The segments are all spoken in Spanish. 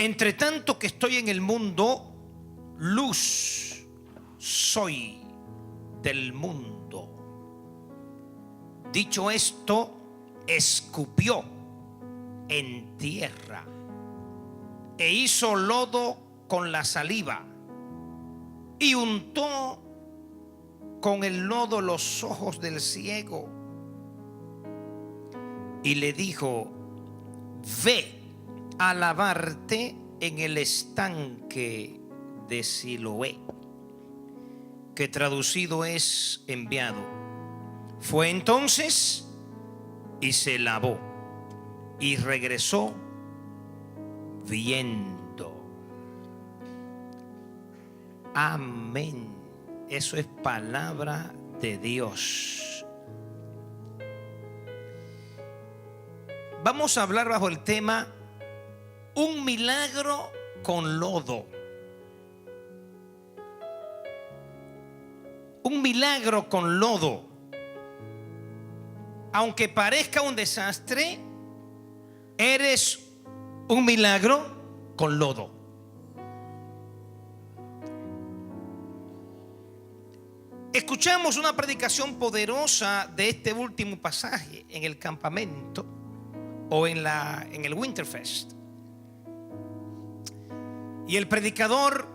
Entre tanto que estoy en el mundo, luz soy del mundo. Dicho esto, escupió en tierra e hizo lodo con la saliva y untó con el lodo los ojos del ciego y le dijo: ve a lavarte en el estanque de Siloé, que traducido es enviado. Fue entonces y se lavó y regresó viendo. Amén. Eso es palabra de Dios. Vamos a hablar bajo el tema un milagro con lodo. Un milagro con lodo. Aunque parezca un desastre, eres un milagro con lodo. Escuchamos una predicación poderosa de este último pasaje en el campamento o en el Winterfest. Y el predicador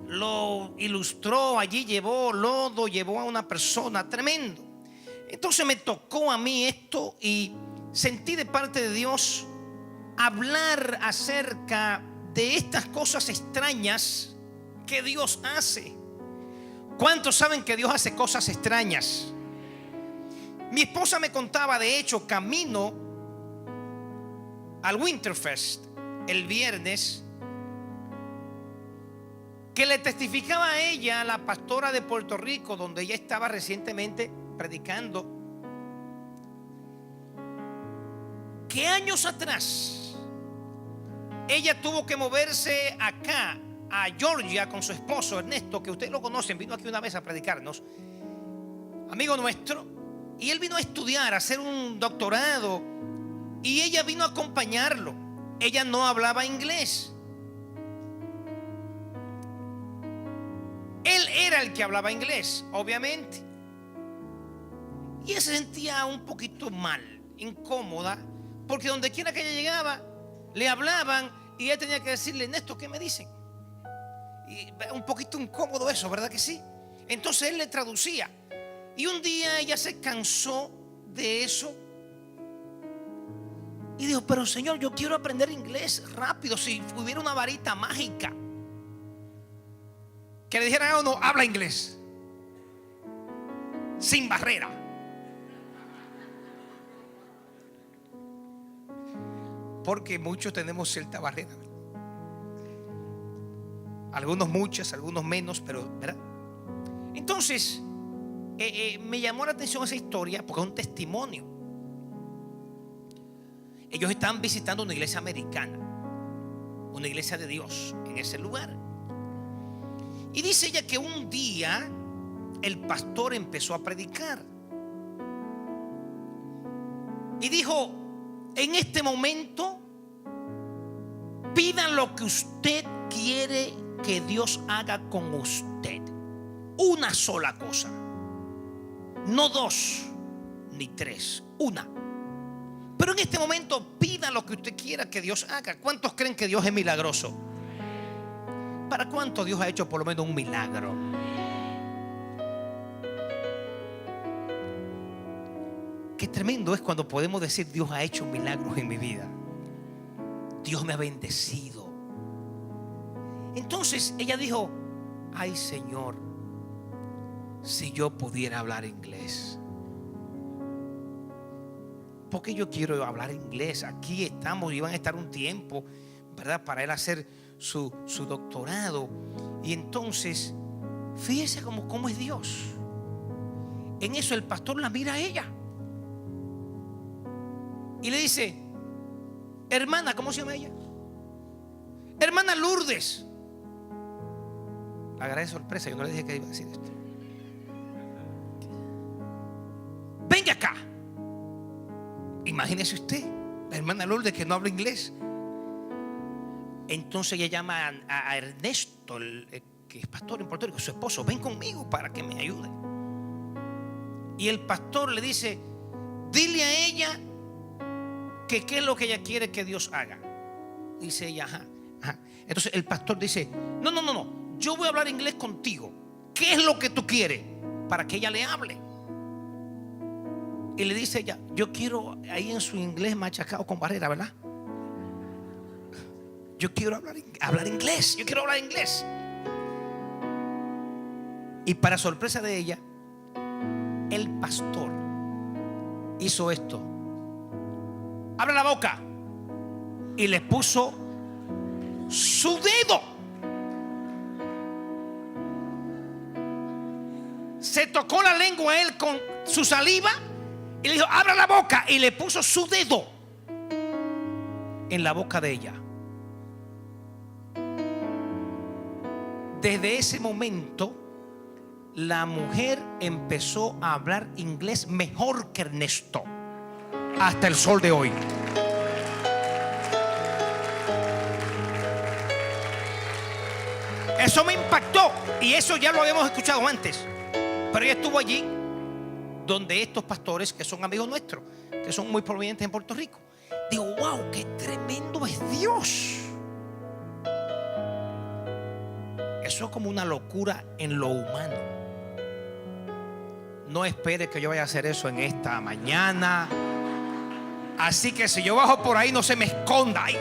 lo ilustró. Allí llevó lodo, llevó a una persona, tremendo. Entonces me tocó a mí esto y sentí de parte de Dios hablar acerca de estas cosas extrañas que Dios hace. ¿Cuántos saben que Dios hace cosas extrañas? Mi esposa me contaba, de hecho, camino al Winterfest el viernes, que le testificaba a ella, la pastora de Puerto Rico, donde ella estaba recientemente predicando, que años atrás ella tuvo que moverse acá a Georgia con su esposo Ernesto, que ustedes lo conocen, vino aquí una vez a predicarnos, amigo nuestro, y él vino a estudiar, a hacer un doctorado, y ella vino a acompañarlo. Ella no hablaba inglés. Él era el que hablaba inglés, obviamente. Y ella se sentía un poquito mal, incómoda, porque donde quiera que ella llegaba, le hablaban y ella tenía que decirle: Ernesto, ¿qué me dicen? Y un poquito incómodo eso, ¿verdad que sí? Entonces él le traducía. Y un día ella se cansó de eso y dijo: pero Señor, yo quiero aprender inglés rápido. Si hubiera una varita mágica que le dijera: no, habla inglés sin barrera. Porque muchos tenemos cierta barrera. Algunos muchas, algunos menos, pero ¿verdad? Entonces me llamó la atención esa historia porque es un testimonio. Ellos estaban visitando una iglesia americana, una iglesia de Dios en ese lugar. Y dice ella que un día el pastor empezó a predicar y dijo: en este momento pidan lo que usted quiere que Dios haga con usted. Una sola cosa, no dos ni tres, una. Pero en este momento pida lo que usted quiera que Dios haga. ¿Cuántos creen que Dios es milagroso? ¿Para cuánto Dios ha hecho por lo menos un milagro? Qué tremendo es cuando podemos decir: Dios ha hecho milagros en mi vida, Dios me ha bendecido. Entonces ella dijo: ay Señor, si yo pudiera hablar inglés. Porque yo quiero hablar inglés. Aquí estamos, iban a estar un tiempo, ¿verdad?, para él hacer su doctorado. Y entonces, fíjese cómo es Dios. En eso el pastor la mira a ella y le dice: hermana, ¿cómo se llama ella? Hermana Lourdes. La agarré de sorpresa, yo no le dije que iba a decir esto. Venga acá. Imagínese usted, la hermana Lourdes que no habla inglés. Entonces ella llama a Ernesto, que es pastor en Puerto Rico, su esposo: ven conmigo para que me ayude. Y el pastor le dice: dile a ella que qué es lo que ella quiere que Dios haga. Dice ella: ajá, ajá. Entonces el pastor dice: no, yo voy a hablar inglés contigo. ¿Qué es lo que tú quieres? Para que ella le hable. Y le dice ella: yo quiero, ahí en su inglés machacado con barrera, ¿verdad? Yo quiero hablar inglés. Yo quiero hablar inglés. Y para sorpresa de ella, el pastor hizo esto: abre la boca. Y le puso su dedo. Se tocó la lengua a él con su saliva y le dijo: abra la boca. Y le puso su dedo en la boca de ella. Desde ese momento, la mujer empezó a hablar inglés mejor que Ernesto, hasta el sol de hoy. Eso me impactó, y eso ya lo habíamos escuchado antes, pero ella estuvo allí donde estos pastores, que son amigos nuestros, que son muy provenientes en Puerto Rico. Digo: wow, qué tremendo es Dios. Eso es como una locura en lo humano. No espere que yo vaya a hacer eso en esta mañana. Así que si yo bajo por ahí, no se me esconda ahí.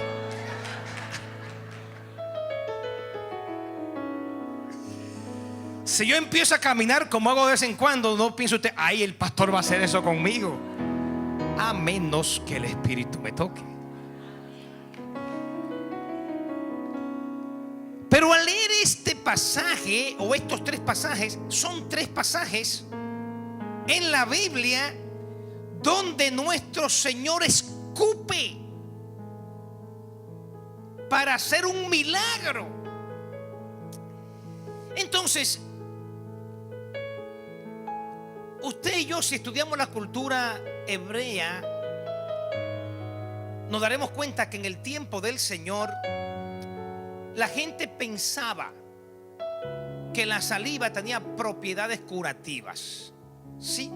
Si yo empiezo a caminar como hago de vez en cuando, no piense usted: ay, el pastor va a hacer eso conmigo. A menos que el Espíritu me toque. Pero al leer este pasaje, o estos tres pasajes, son tres pasajes en la Biblia donde nuestro Señor escupe para hacer un milagro. Entonces, usted y yo, si estudiamos la cultura hebrea, nos daremos cuenta que en el tiempo del Señor la gente pensaba que la saliva tenía propiedades curativas. ¿Sí?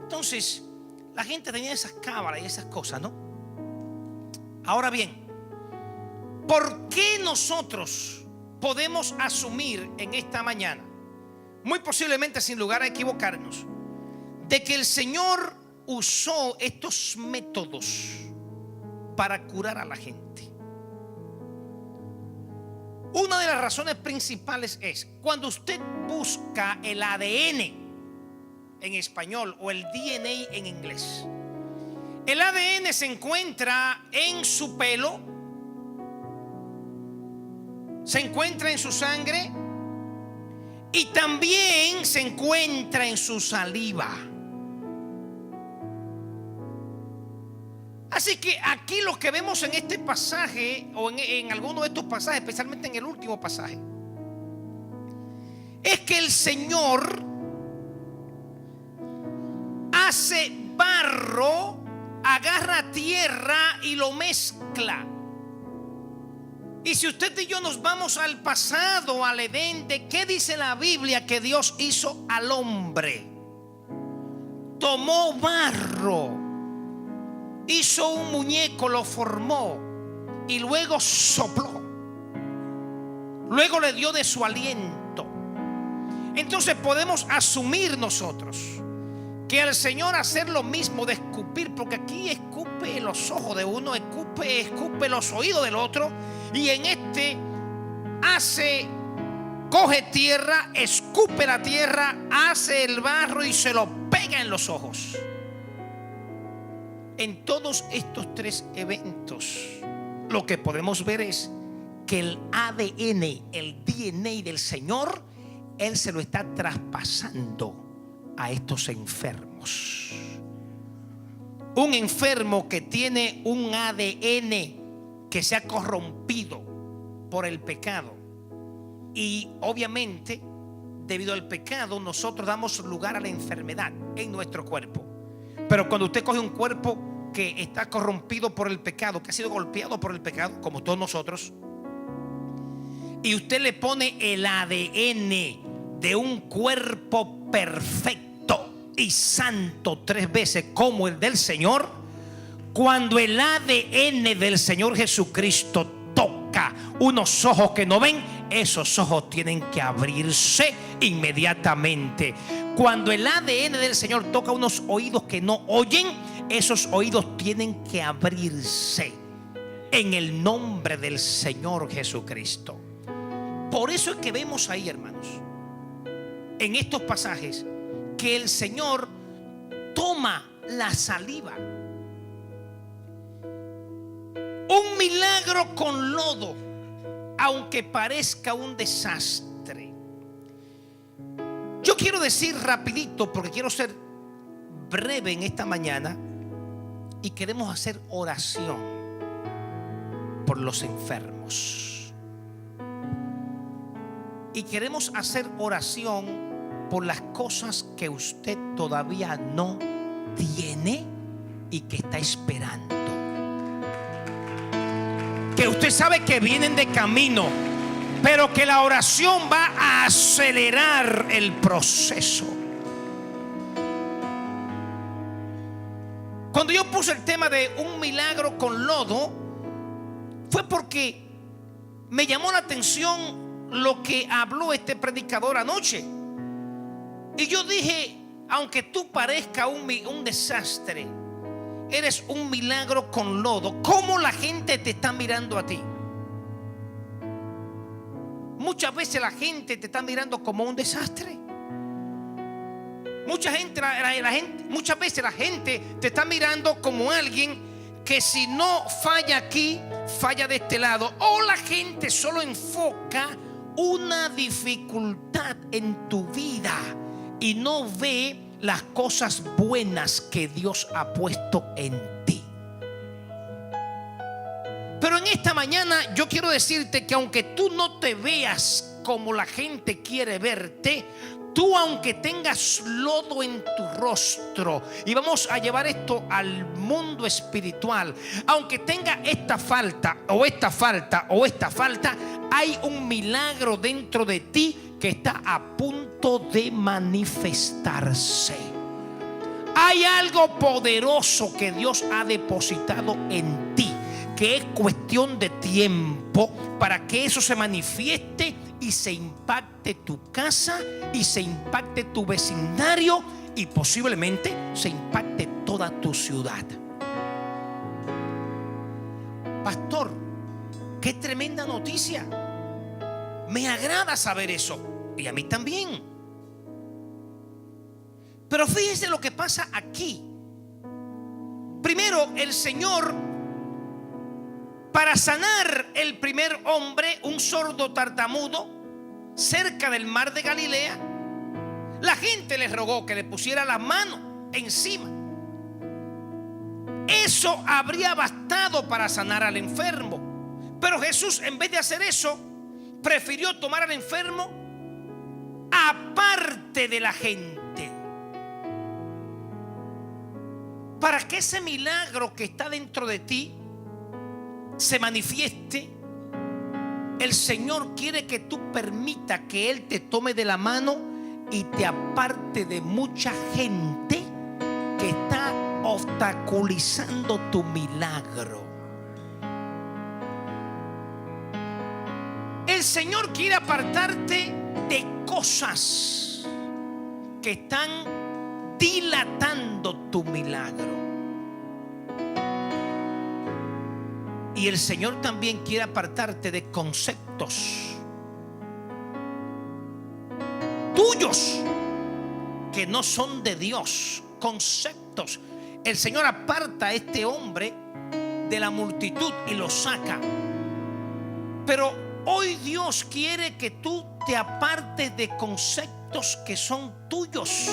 Entonces, la gente tenía esas cábalas y esas cosas, ¿no? Ahora bien, ¿por qué nosotros podemos asumir en esta mañana, muy posiblemente sin lugar a equivocarnos, de que el Señor usó estos métodos para curar a la gente? Una de las razones principales es cuando usted busca el ADN en español o el DNA en inglés. El ADN se encuentra en su pelo, se encuentra en su sangre y también se encuentra en su saliva. Así que aquí lo que vemos en este pasaje, o en alguno de estos pasajes, especialmente en el último pasaje, es que el Señor hace barro, agarra tierra y lo mezcla. Y si usted y yo nos vamos al pasado, al Edén, ¿de qué dice la Biblia que Dios hizo al hombre? Tomó barro, hizo un muñeco, lo formó y luego sopló. Luego le dio de su aliento. Entonces podemos asumir nosotros que al Señor hacer lo mismo de escupir, porque aquí escupe los ojos de uno, escupe los oídos del otro, y en este coge tierra, escupe la tierra, hace el barro y se lo pega en los ojos. En todos estos tres eventos, lo que podemos ver es que el ADN, el DNA del Señor, Él se lo está traspasando a estos enfermos. Un enfermo que tiene un ADN que se ha corrompido por el pecado, y obviamente debido al pecado nosotros damos lugar a la enfermedad en nuestro cuerpo. Pero cuando usted coge un cuerpo que está corrompido por el pecado, que ha sido golpeado por el pecado, como todos nosotros, y usted le pone el ADN de un cuerpo perfecto y santo 3 veces como el del Señor, cuando el ADN del Señor Jesucristo toca unos ojos que no ven, esos ojos tienen que abrirse inmediatamente. Cuando el ADN del Señor toca unos oídos que no oyen, esos oídos tienen que abrirse en el nombre del Señor Jesucristo. Por eso es que vemos ahí, hermanos, en estos pasajes, que el Señor toma la saliva. Un milagro con lodo, aunque parezca un desastre. Yo quiero decir rapidito, porque quiero ser breve en esta mañana, y queremos hacer oración por los enfermos. Y queremos hacer oración por las cosas que usted todavía no tiene y que está esperando, que usted sabe que vienen de camino, pero que la oración va a acelerar el proceso. Cuando yo puse el tema de un milagro con lodo, fue porque me llamó la atención lo que habló este predicador anoche. Y yo dije, aunque tú parezca un desastre, eres un milagro con lodo. ¿Cómo la gente te está mirando a ti? Muchas veces la gente te está mirando como un desastre. Muchas veces la gente te está mirando como alguien que si no falla aquí, falla de este lado. O la gente solo enfoca una dificultad en tu vida y no ve las cosas buenas que Dios ha puesto en ti. Pero en esta mañana yo quiero decirte que aunque tú no te veas como la gente quiere verte, tú aunque tengas lodo en tu rostro, y vamos a llevar esto al mundo espiritual, aunque tenga esta falta o esta falta o esta falta, hay un milagro dentro de ti que está a punto de manifestarse. Hay algo poderoso que Dios ha depositado en ti, que es cuestión de tiempo para que eso se manifieste y se impacte tu casa y se impacte tu vecindario y posiblemente se impacte toda tu ciudad. Pastor, qué tremenda noticia. Me agrada saber eso, y a mí también. Pero fíjese lo que pasa aquí. Primero, el Señor, para sanar el primer hombre, un sordo tartamudo, cerca del mar de Galilea, la gente le rogó que le pusiera la mano encima. Eso habría bastado para sanar al enfermo. Pero Jesús, en vez de hacer eso, prefirió tomar al enfermo aparte de la gente, para que ese milagro que está dentro de ti se manifieste. El Señor quiere que tú permita que Él te tome de la mano y te aparte de mucha gente que está obstaculizando tu milagro. El Señor quiere apartarte de cosas que están dilatando tu milagro. Y el Señor también quiere apartarte de conceptos tuyos que no son de Dios. Conceptos. El Señor aparta a este hombre de la multitud y lo saca. Pero hoy Dios quiere que tú te apartes de conceptos que son tuyos,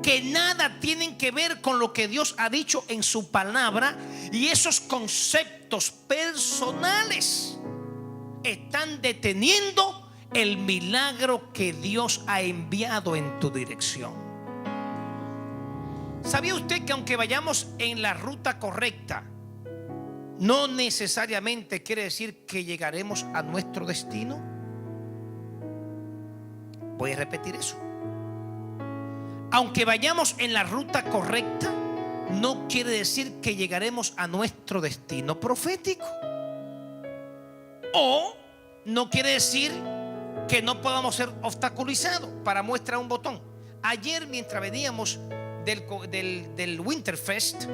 que nada tienen que ver con lo que Dios ha dicho en su palabra. Y esos conceptos personales están deteniendo el milagro que Dios ha enviado en tu dirección. ¿Sabía usted que aunque vayamos en la ruta correcta, no necesariamente quiere decir que llegaremos a nuestro destino. Voy a repetir eso. Aunque vayamos en la ruta correcta, no quiere decir que llegaremos a nuestro destino profético. O no quiere decir que no podamos ser obstaculizados. Para muestra un botón. Ayer, mientras veníamos del Winterfest,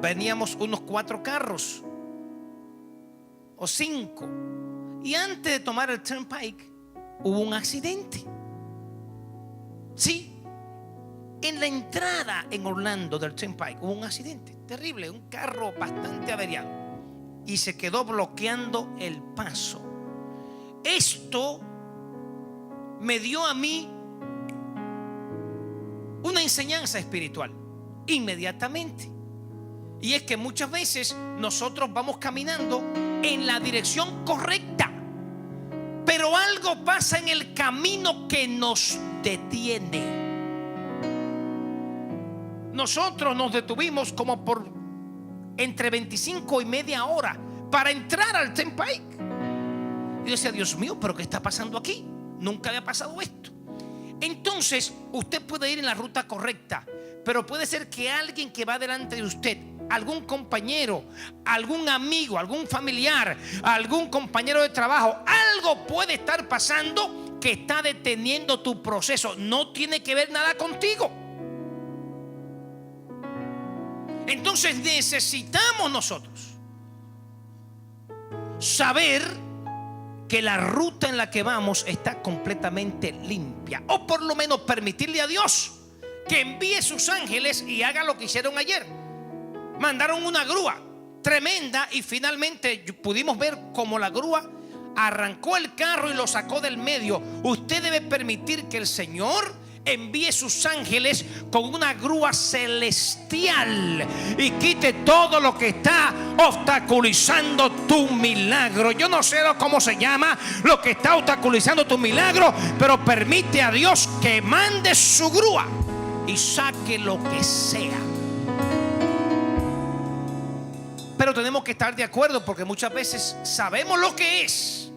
veníamos unos 4 carros o 5, y antes de tomar el Turnpike hubo un accidente. Sí, en la entrada en Orlando del Turnpike hubo un accidente terrible, un carro bastante averiado, y se quedó bloqueando el paso. Esto me dio a mí una enseñanza espiritual inmediatamente. Y es que muchas veces nosotros vamos caminando en la dirección correcta, pero algo pasa en el camino que nos detiene. Nosotros nos detuvimos como por entre 25 y media hora para entrar al Turnpike. Y yo decía, Dios mío, ¿pero qué está pasando aquí? Nunca había pasado esto. Entonces, usted puede ir en la ruta correcta, pero puede ser que alguien que va delante de usted, algún compañero, algún amigo, algún familiar, algún compañero de trabajo, algo puede estar pasando que está deteniendo tu proceso. No tiene que ver nada contigo. Entonces necesitamos nosotros saber que la ruta en la que vamos está completamente limpia, o por lo menos permitirle a Dios que envíe sus ángeles y haga lo que hicieron ayer. Mandaron una grúa tremenda y finalmente pudimos ver cómo la grúa arrancó el carro y lo sacó del medio. Usted debe permitir que el Señor envíe sus ángeles con una grúa celestial y quite todo lo que está obstaculizando tu milagro. Yo no sé cómo se llama lo que está obstaculizando tu milagro, pero permite a Dios que mande su grúa y saque lo que sea. Pero tenemos que estar de acuerdo, porque muchas veces sabemos lo que es,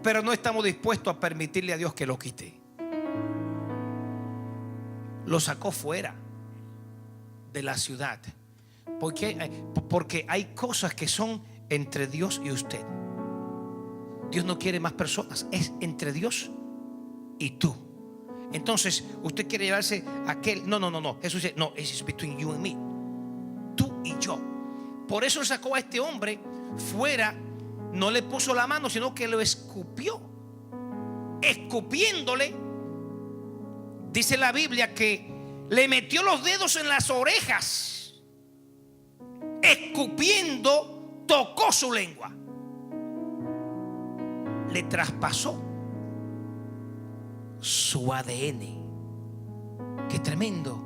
pero no estamos dispuestos a permitirle a Dios que lo quite. Lo sacó fuera de la ciudad. Porque hay cosas que son entre Dios y usted. Dios no quiere más personas, es entre Dios y tú. Entonces usted quiere llevarse a aquel. No. Jesús dice, no, it's between you and me. Tú y yo. Por eso sacó a este hombre fuera. No le puso la mano, sino que lo escupió. Escupiéndole, dice la Biblia que le metió los dedos en las orejas. Escupiendo, tocó su lengua. Le traspasó su ADN. Qué tremendo.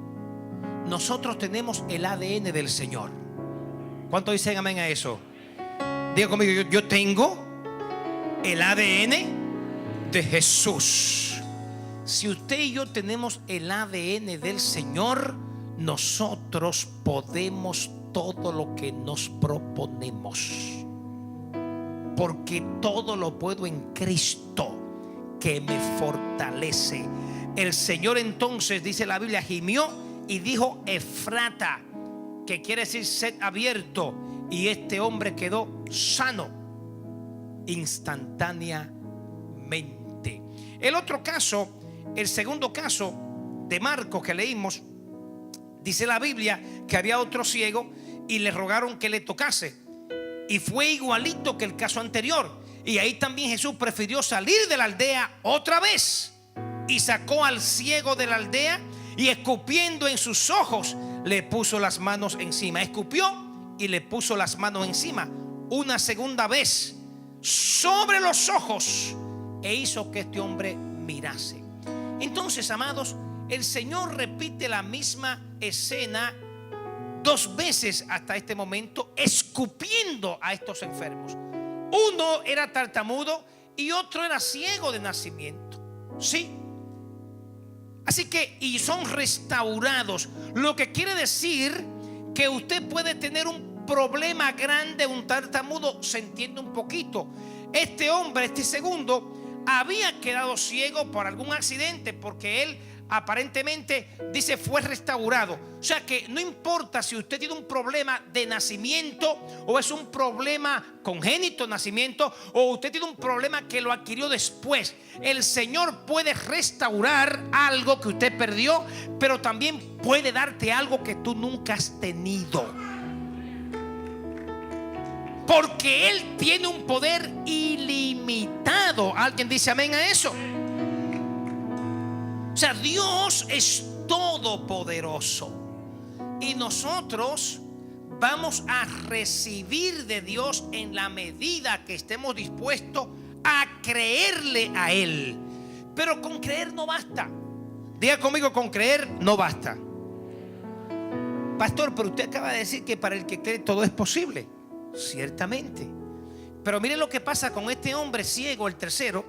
Nosotros tenemos el ADN del Señor. ¿Cuántos dicen amén a eso? Diga conmigo, yo tengo el ADN de Jesús. Si usted y yo tenemos el ADN del Señor, nosotros podemos todo lo que nos proponemos, porque todo lo puedo en Cristo que me fortalece. El Señor entonces, dice la Biblia, gimió y dijo Efrata, que quiere decir sed abierto. Y este hombre quedó sano instantáneamente. El otro caso, el segundo caso de Marcos que leímos, dice la Biblia que había otro ciego y le rogaron que le tocase, y fue igualito que el caso anterior. Y ahí también Jesús prefirió salir de la aldea otra vez y sacó al ciego de la aldea, y escupiendo en sus ojos le puso las manos encima. Escupió y le puso las manos encima una segunda vez sobre los ojos, e hizo que este hombre mirase. Entonces, amados, el Señor repite la misma escena 2 veces hasta este momento, escupiendo a estos enfermos. Uno era tartamudo y otro era ciego de nacimiento. Sí. Así que, y son restaurados, lo que quiere decir que usted puede tener un problema grande, un tartamudo se entiende un poquito. Este hombre, este segundo, había quedado ciego por algún accidente, porque él aparentemente dice fue restaurado. O sea que no importa si usted tiene un problema de nacimiento, o es un problema congénito, nacimiento, o usted tiene un problema que lo adquirió después, el Señor puede restaurar algo que usted perdió, pero también puede darte algo que tú nunca has tenido, porque Él tiene un poder ilimitado. ¿Alguien dice amén a eso? O sea, Dios es todopoderoso, y nosotros vamos a recibir de Dios en la medida que estemos dispuestos a creerle a Él. Pero con creer no basta. Diga conmigo, con creer no basta. Pastor, pero usted acaba de decir que para el que cree todo es posible. Ciertamente. Pero miren lo que pasa con este hombre ciego, el tercero,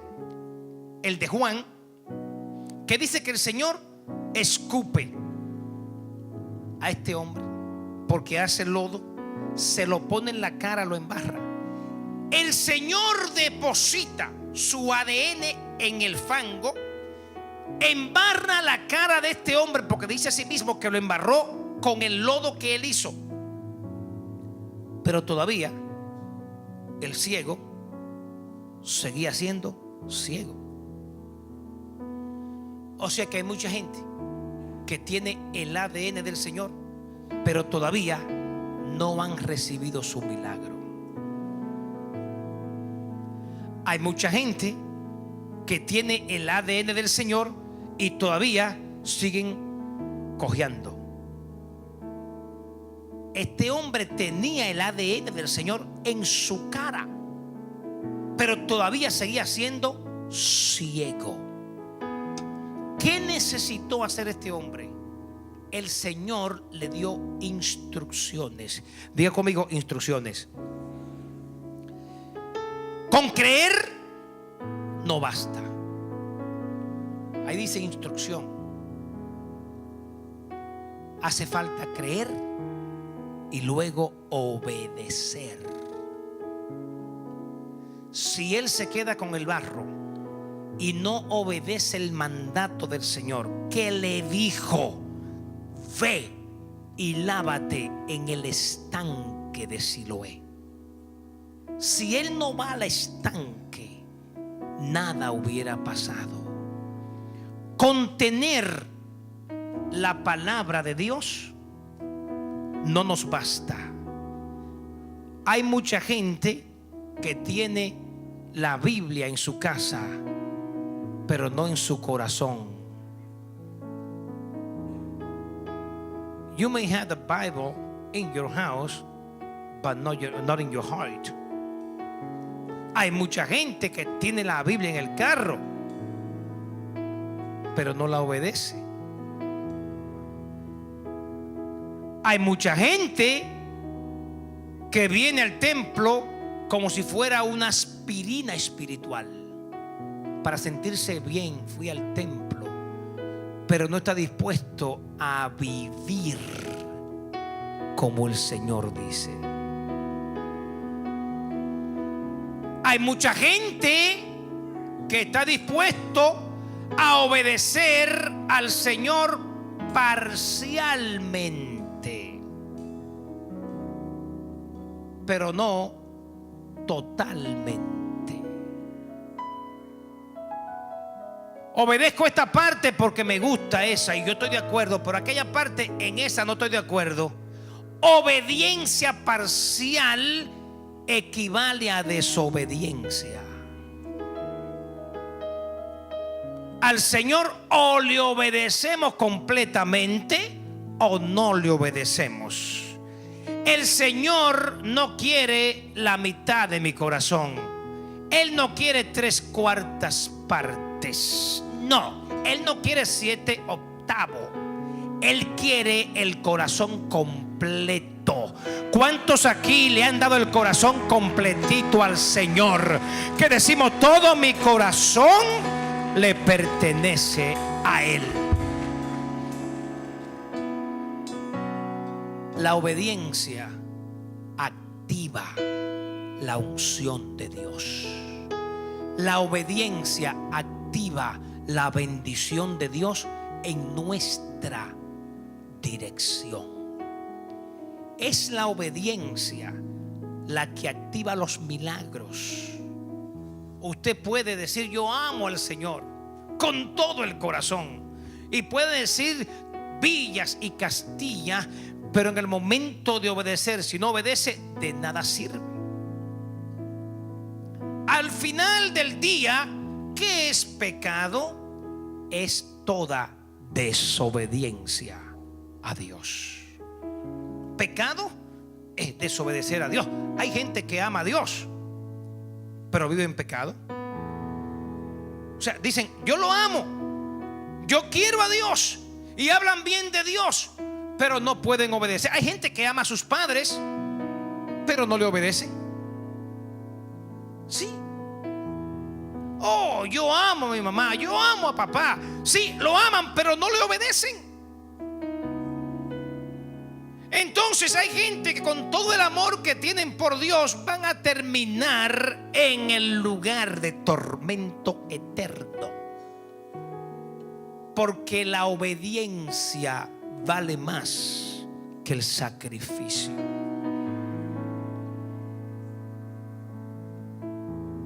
el de Juan, que dice que el Señor escupe a este hombre porque hace lodo, se lo pone en la cara, lo embarra. El Señor deposita su ADN en el fango, embarra la cara de este hombre, porque dice a sí mismo que lo embarró con el lodo que él hizo. Pero todavía el ciego seguía siendo ciego. O sea que hay mucha gente que tiene el ADN del Señor, pero todavía no han recibido su milagro. Hay mucha gente que tiene el ADN del Señor y todavía siguen cojeando. Este hombre tenía el ADN del Señor en su cara, pero todavía seguía siendo ciego. ¿Qué necesitó hacer este hombre? El Señor le dio instrucciones. Diga conmigo, instrucciones. Con creer no basta. Ahí dice instrucción. Hace falta creer y luego obedecer. Si él se queda con el barro y no obedece el mandato del Señor, que le dijo: ve y lávate en el estanque de Siloé. Si él no va al estanque, nada hubiera pasado. Contener la palabra de Dios no nos basta. Hay mucha gente que tiene la Biblia en su casa, pero no en su corazón. You may have the Bible in your house, but not in your heart. Hay mucha gente que tiene la Biblia en el carro, pero no la obedece. Hay mucha gente que viene al templo como si fuera una aspirina espiritual. Para sentirse bien fui al templo, pero no está dispuesto a vivir como el Señor dice. Hay mucha gente que está dispuesto a obedecer al Señor parcialmente, pero no totalmente. Obedezco esta parte porque me gusta esa y yo estoy de acuerdo, pero aquella parte, en esa no estoy de acuerdo. Obediencia parcial equivale a desobediencia. Al Señor o le obedecemos completamente o no le obedecemos. El Señor no quiere la mitad de mi corazón. Él no quiere 3/4 partes. No, Él no quiere 7/8. Él quiere el corazón completo. ¿Cuántos aquí le han dado el corazón completito al Señor? Que decimos: todo mi corazón le pertenece a Él. La obediencia activa la unción de Dios. La obediencia activa la bendición de Dios en nuestra dirección. Es la obediencia la que activa los milagros. Usted puede decir: yo amo al Señor con todo el corazón, y puede decir villas y Castilla, pero en el momento de obedecer, si no obedece, de nada sirve. Al final del día, ¿qué es pecado? Es toda desobediencia a Dios. Pecado es desobedecer a Dios. Hay gente que ama a Dios, pero vive en pecado. O sea, dicen: yo lo amo, yo quiero a Dios, y hablan bien de Dios, pero no pueden obedecer. Hay gente que ama a sus padres, pero no le obedece. Sí. Oh, yo amo a mi mamá, yo amo a papá. Sí, lo aman, pero no le obedecen. Entonces hay gente que con todo el amor que tienen por Dios van a terminar en el lugar de tormento eterno, porque la obediencia vale más que el sacrificio.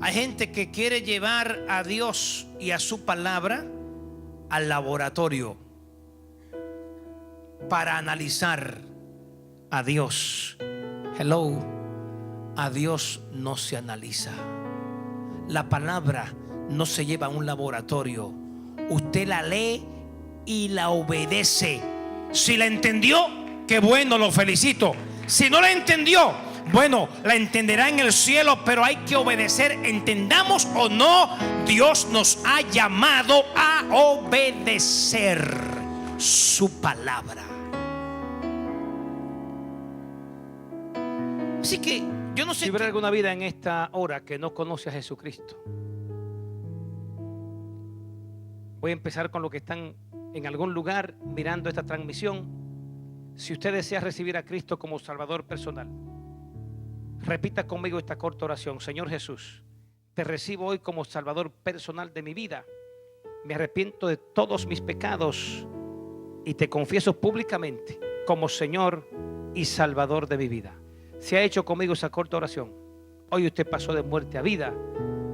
Hay gente que quiere llevar a Dios y a su palabra al laboratorio para analizar. A Dios, hello, a Dios no se analiza. La palabra no se lleva a un laboratorio. Usted la lee y la obedece. Si la entendió, qué bueno, lo felicito. Si no la entendió, bueno, la entenderá en el cielo, pero hay que obedecer. Entendamos o no, Dios nos ha llamado a obedecer su palabra. Así que yo no sé si habrá alguna vida en esta hora que no conoce a Jesucristo. Voy a empezar con los que están en algún lugar mirando esta transmisión. Si usted desea recibir a Cristo como Salvador personal, repita conmigo esta corta oración. Señor Jesús, te recibo hoy como Salvador personal de mi vida. Me arrepiento de todos mis pecados y te confieso públicamente como Señor y Salvador de mi vida. Si ha hecho conmigo esa corta oración, hoy usted pasó de muerte a vida.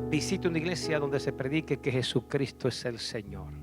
Visite una iglesia donde se predique que Jesucristo es el Señor.